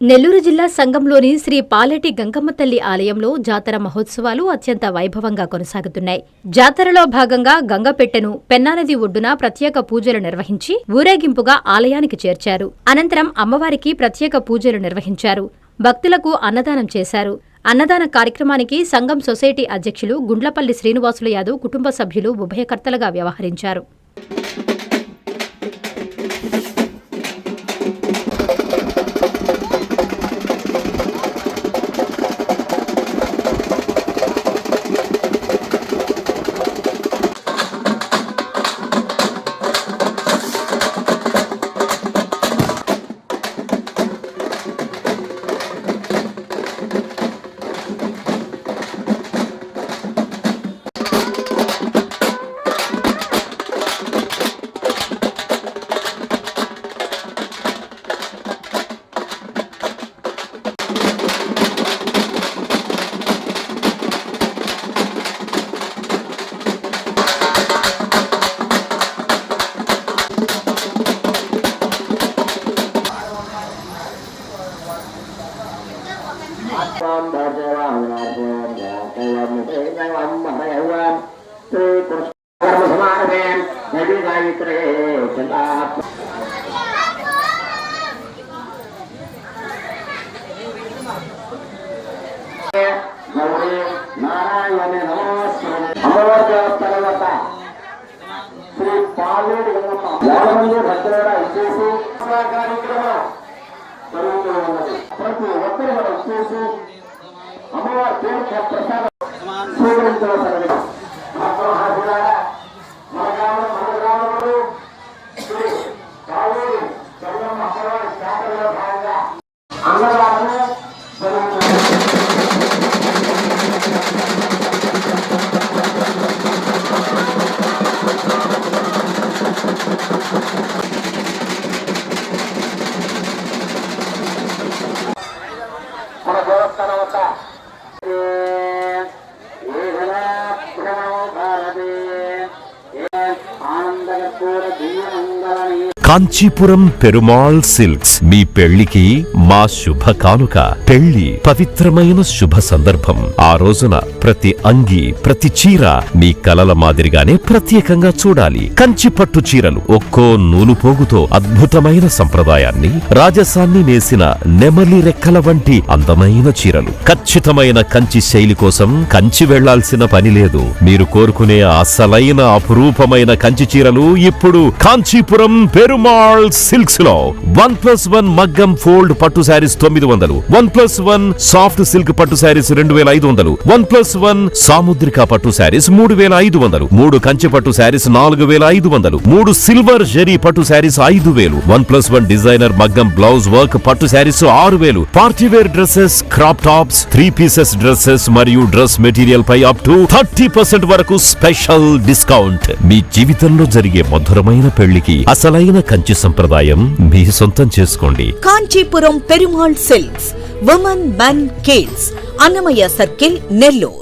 నెల్లూరు జిల్లా సంగంలోని శ్రీ పాలెటి గంగమ్మ తల్లి ఆలయంలో జాతర మహోత్సవాలు అత్యంత వైభవంగా కొనసాగుతున్నాయి. జాతరలో భాగంగా గంగపెట్టెను పెన్నానది ఒడ్డున ప్రత్యేక పూజలు నిర్వహించి ఊరేగింపుగా ఆలయానికి చేర్చారు. అనంతరం అమ్మవారికి ప్రత్యేక పూజలు నిర్వహించారు. భక్తులకు అన్నదానం చేశారు. అన్నదాన కార్యక్రమానికి సంగం సొసైటీ అధ్యక్షులు గుండ్లపల్లి శ్రీనివాసులు యాదవ్ కుటుంబ సభ్యులు ఉభయకర్తలుగా వ్యవహరించారు. అమ్మవారి దేవస్థానం వద్ద శ్రీ పాలేటి గంగమ్మ మంది భక్తులుగా ఇచ్చేసి కార్యక్రమం జరుగుతూ ఉన్నది. ప్రతి ఒక్కరు కూడా ఇచ్చేసి అమ్మవారి పేరు ప్రసాదం స్వీకరించవలసినది. మన గ్రామంలో శ్రీ పాలేటి గంగమ్మ అమ్మవారి జాతరలో భాగంగా అన్నదానం జరుగుతుంది. మన దేవస్థానం వద్ద కాంచీపురం పెరుమాళ్ సిల్క్స్ మీ పెళ్లికి మా శుభ కానుక. పెళ్లి పవిత్రమైన శుభ సందర్భం. ఆ రోజున ప్రతి అంగి ప్రతి చీర మీ కలల మాదిరిగానే ప్రత్యేకంగా చూడాలి. కంచి పట్టు చీరలు ఒక్కో నూలు పోగుతో అద్భుతమైన సంప్రదాయాన్ని రాజసాన్ని నేసిన నెమలి రెక్కల వంటి అందమైన చీరలు. ఖచ్చితమైన కంచి శైలి కోసం కంచి వెళ్లాల్సిన పని లేదు. మీరు కోరుకునే అసలైన అపురూపమైన కంచి చీరలు ఇప్పుడు కాంచీపురం పెరుమాళ్ సిల్క్స్ లో 1+1 మగ్గం ఫోల్డ్ పట్టు శారీస్ 900, 1+1 సాఫ్ట్ సిల్క్ పట్టు శారీస్ 2500, 1+1 సాముద్రిక పట్టు శారీస్ 3500, 3 కంచి పట్టు శారీస్ 4500, 3 సిల్వర్ జరీ పట్టు శారీస్ 5000, 1+1 డిజైనర్ మగ్గం బ్లౌజ్ వర్క్ పట్టు saris 6000, party wear dresses, crop tops, 3 pieces dresses మరియు డ్రెస్ మెటీరియల్ పై అప్ టు 30% వరకు స్పెషల్ డిస్కౌంట్. మీ జీవితంలో జరిగే మధురమైన పెళ్లికి అసలైన కంచి సంప్రదాయం మీ సొంతం చేసుకోండి. Kanchipuram Perumal silks, women men kids, Annamayya circle, Nellore.